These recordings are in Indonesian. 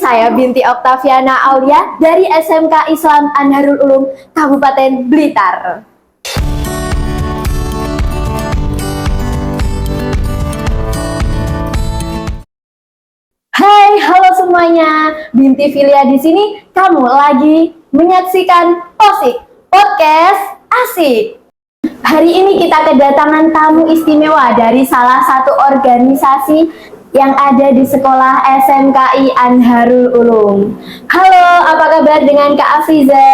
saya Binti Oktaviana Aulia dari SMK Islam Anharul Ulum Kabupaten Blitar. Hai, halo semuanya. Binti Filia di sini. Kamu lagi menyaksikan Posik Podcast Asik. Hari ini kita kedatangan tamu istimewa dari salah satu organisasi yang ada di sekolah SMKI Anharul Ulum. Halo, apa kabar dengan Kak Afiza?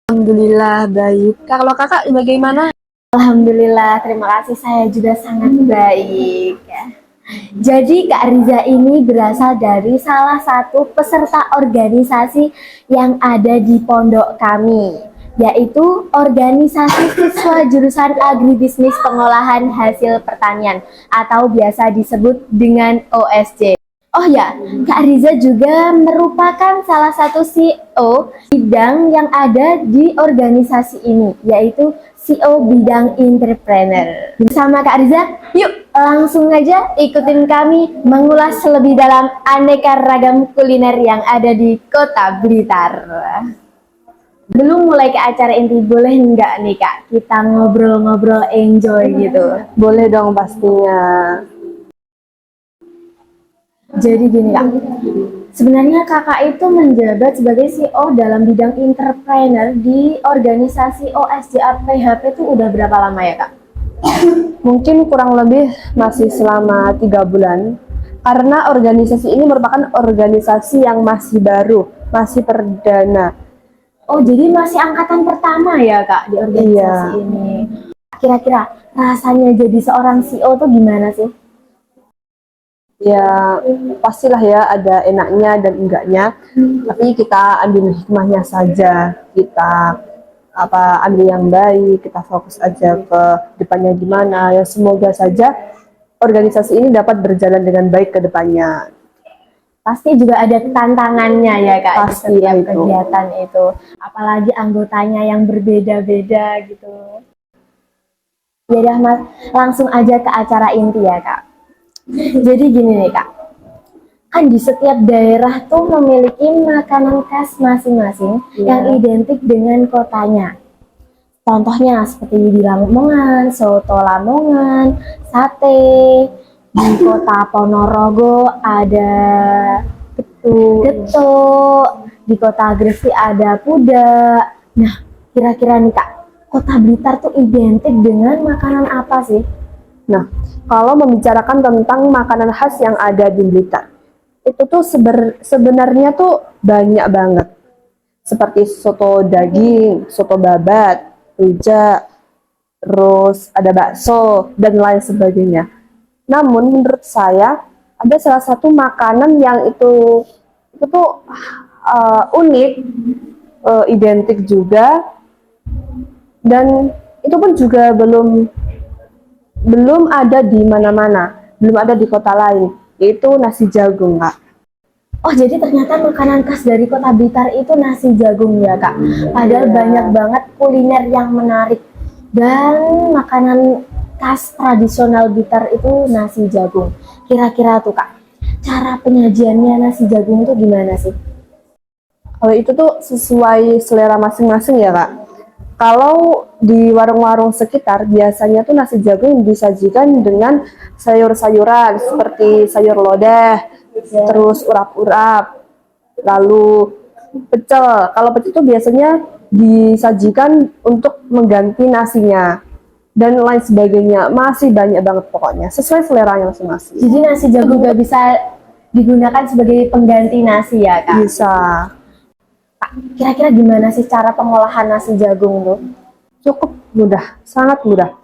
Alhamdulillah baik. Kalau kakak bagaimana? Alhamdulillah, terima kasih. Saya juga sangat baik. Jadi Kak Riza ini berasal dari salah satu peserta organisasi yang ada di pondok kami, yaitu organisasi siswa jurusan agribisnis pengolahan hasil pertanian atau biasa disebut dengan OSJ. Oh ya, Kak Riza juga merupakan salah satu CEO bidang yang ada di organisasi ini, yaitu CEO bidang entrepreneur. Bersama Kak Riza, yuk langsung aja ikutin kami mengulas lebih dalam aneka ragam kuliner yang ada di Kota Blitar. Belum mulai ke acara inti, boleh nggak nih Kak kita ngobrol-ngobrol enjoy gitu? Boleh dong pastinya. Jadi gini Kak, sebenarnya kakak itu menjabat sebagai CEO dalam bidang entrepreneur di organisasi OSJRPHP itu udah berapa lama ya Kak? Mungkin kurang lebih masih selama 3 bulan. Karena organisasi ini merupakan organisasi yang masih baru, masih perdana. Oh, jadi masih angkatan pertama ya Kak di organisasi ini. Kira-kira rasanya jadi seorang CEO tuh gimana sih? Ya pastilah ya ada enaknya dan enggaknya. Tapi kita ambil hikmahnya saja. Kita ambil yang baik, kita fokus aja ke depannya gimana. Ya semoga saja organisasi ini dapat berjalan dengan baik ke depannya. Pasti juga ada tantangannya ya Kak di Pasti setiap itu. kegiatan itu. Apalagi anggotanya yang berbeda-beda gitu. Ya udah Mas, langsung aja ke acara inti ya Kak. Jadi gini nih Kak, kan di setiap daerah tuh memiliki makanan khas masing-masing yang identik dengan kotanya. Contohnya seperti di Lamongan, soto Lamongan, sate. Di kota Ponorogo ada getuk, di kota Gresik ada pudak. Nah, kira-kira nih Kak, kota Blitar tuh identik dengan makanan apa sih? Nah, kalau membicarakan tentang makanan khas yang ada di Blitar, itu tuh sebenarnya tuh banyak banget. Seperti soto daging, soto babat, rujak, terus ada bakso, dan lain sebagainya. Namun menurut saya, ada salah satu makanan yang itu tuh unik, identik juga, dan itu pun juga belum ada di mana-mana, belum ada di kota lain, yaitu nasi jagung, Kak. Oh, jadi ternyata makanan khas dari kota Blitar itu nasi jagung ya Kak. Padahal banyak banget kuliner yang menarik. Dan makanan khas tradisional Blitar itu nasi jagung. Kira-kira tuh Kak, cara penyajiannya nasi jagung itu gimana sih? Kalau itu tuh sesuai selera masing-masing ya, Kak. Kalau di warung-warung sekitar, biasanya tuh nasi jagung disajikan dengan sayur-sayuran seperti sayur lodeh, terus urap-urap, lalu pecel. Kalau pecel itu biasanya disajikan untuk mengganti nasinya dan lain sebagainya. Masih banyak banget pokoknya, sesuai seleranya masing-masing. Jadi nasi jagung juga bisa digunakan sebagai pengganti nasi ya Kak? Bisa. Kira-kira gimana sih cara pengolahan nasi jagung tuh? Cukup mudah, sangat mudah.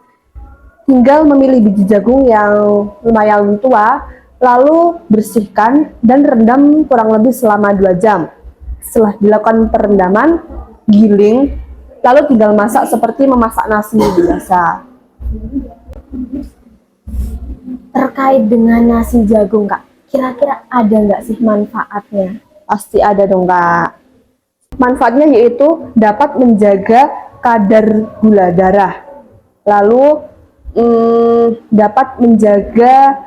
Tinggal memilih biji jagung yang lumayan tua, lalu bersihkan dan rendam kurang lebih selama 2 jam. Setelah dilakukan perendaman, giling, lalu tinggal masak seperti memasak nasi biasa. Terkait dengan nasi jagung Kak, kira-kira ada nggak sih manfaatnya? Pasti ada dong, Kak. Manfaatnya yaitu dapat menjaga kadar gula darah, lalu dapat menjaga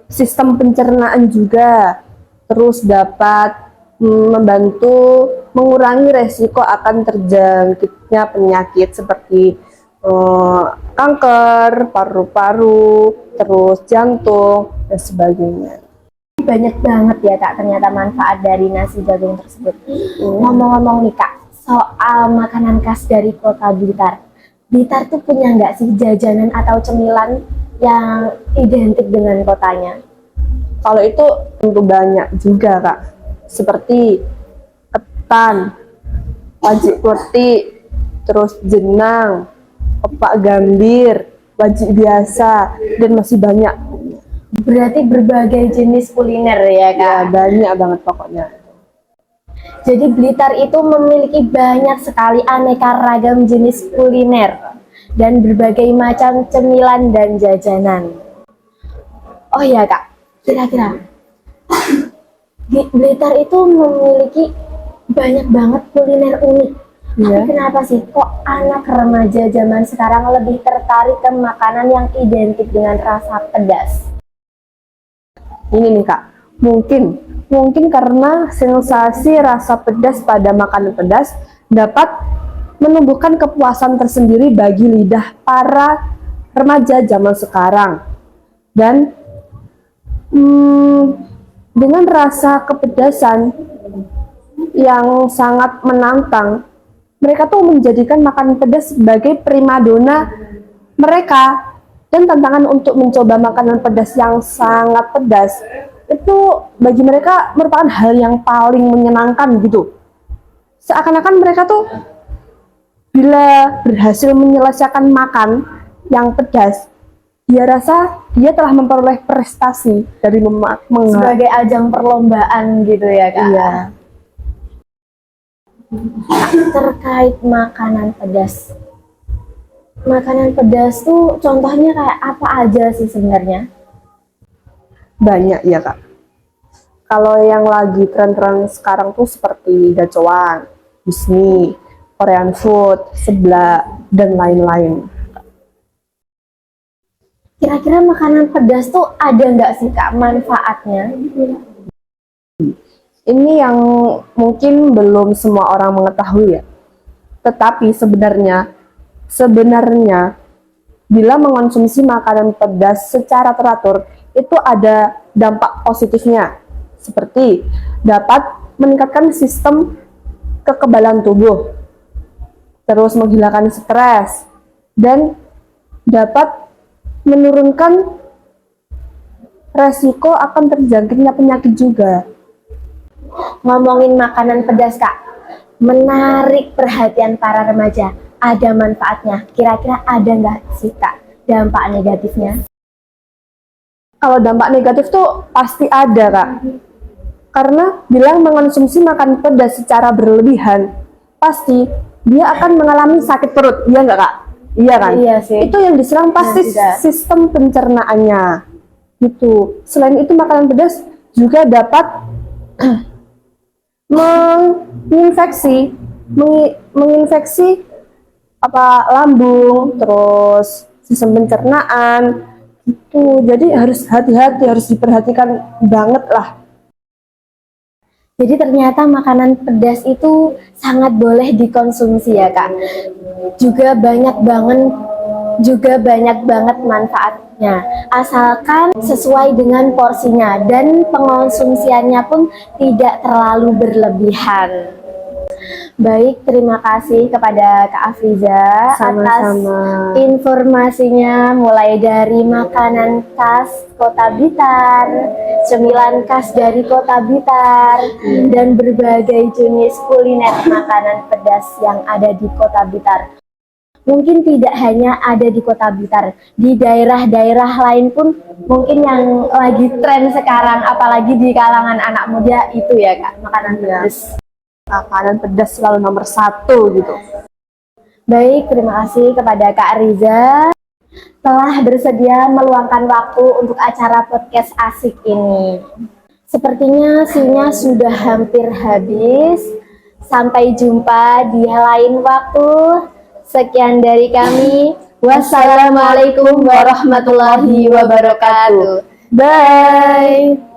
sistem pencernaan juga, terus dapat membantu mengurangi resiko akan terjangkitnya penyakit seperti kanker, paru-paru, terus jantung, dan sebagainya. Banyak banget ya Kak ternyata manfaat dari nasi jagung tersebut. Ngomong-ngomong nih Kak, soal makanan khas dari kota Blitar. Blitar tuh punya nggak sih jajanan atau cemilan yang identik dengan kotanya? Kalau itu tentu banyak juga Kak, seperti ketan, wajik kleti, terus jenang, opak gambir, wajik biasa, dan masih banyak. Berarti berbagai jenis kuliner ya Kak? Ya, banyak banget pokoknya. Jadi Blitar itu memiliki banyak sekali aneka ragam jenis kuliner dan berbagai macam cemilan dan jajanan. Oh iya Kak, kira-kira Blitar itu memiliki banyak banget kuliner unik. Tapi Iya. kenapa sih kok anak remaja zaman sekarang lebih tertarik ke makanan yang identik dengan rasa pedas? Ini nih Kak, mungkin karena sensasi rasa pedas pada makanan pedas dapat menumbuhkan kepuasan tersendiri bagi lidah para remaja zaman sekarang. Dan dengan rasa kepedasan yang sangat menantang, mereka tuh menjadikan makanan pedas sebagai primadona mereka. Dan tantangan untuk mencoba makanan pedas yang sangat pedas itu bagi mereka merupakan hal yang paling menyenangkan gitu. Seakan-akan mereka tuh bila berhasil menyelesaikan makan yang pedas, dia rasa dia telah memperoleh prestasi dari Sebagai ajang perlombaan gitu ya Kak? Iya. Terkait makanan pedas. Makanan pedas tuh contohnya kayak apa aja sih sebenarnya? Banyak ya Kak. Kalau yang lagi tren-tren sekarang tuh seperti gacoan, bismi, Korean food, seblak, dan lain-lain. Kira-kira makanan pedas tuh ada nggak sih Kak manfaatnya? Ini yang mungkin belum semua orang mengetahui ya. Tetapi sebenarnya bila mengonsumsi makanan pedas secara teratur itu ada dampak positifnya, seperti dapat meningkatkan sistem kekebalan tubuh, terus menghilangkan stres, dan dapat menurunkan resiko akan terjangkitnya penyakit juga. Ngomongin makanan pedas Kak, menarik perhatian para remaja. Ada manfaatnya. Kira-kira ada nggak sih Kak dampak negatifnya? Kalau dampak negatif tuh pasti ada Kak. Karena bila mengonsumsi makan pedas secara berlebihan, pasti dia akan mengalami sakit perut, iya nggak Kak? Iya kan? Iya sih. Itu yang diserang pasti Tidak. sistem pencernaannya. Gitu. Selain itu makanan pedas juga dapat menginfeksi lambung, terus sistem pencernaan gitu. Jadi harus hati-hati, harus diperhatikan banget lah. Jadi ternyata makanan pedas itu sangat boleh dikonsumsi ya Kak. Juga banyak banget manfaatnya. Asalkan sesuai dengan porsinya dan pengonsumsiannya pun tidak terlalu berlebihan. Baik, terima kasih kepada Kak Afriza atas Sama-sama. informasinya mulai dari makanan khas Kota Blitar, cemilan khas dari Kota Blitar, dan berbagai jenis kuliner makanan pedas yang ada di Kota Blitar. Mungkin tidak hanya ada di Kota Blitar, di daerah-daerah lain pun mungkin yang lagi tren sekarang, apalagi di kalangan anak muda itu ya Kak, makanan pedas. Makanan pedas selalu nomor 1 gitu. Baik, terima kasih kepada Kak Riza telah bersedia meluangkan waktu untuk acara podcast asik ini. Sepertinya sinya sudah hampir habis. Sampai jumpa di lain waktu. Sekian dari kami. Wassalamualaikum warahmatullahi wabarakatuh. Bye.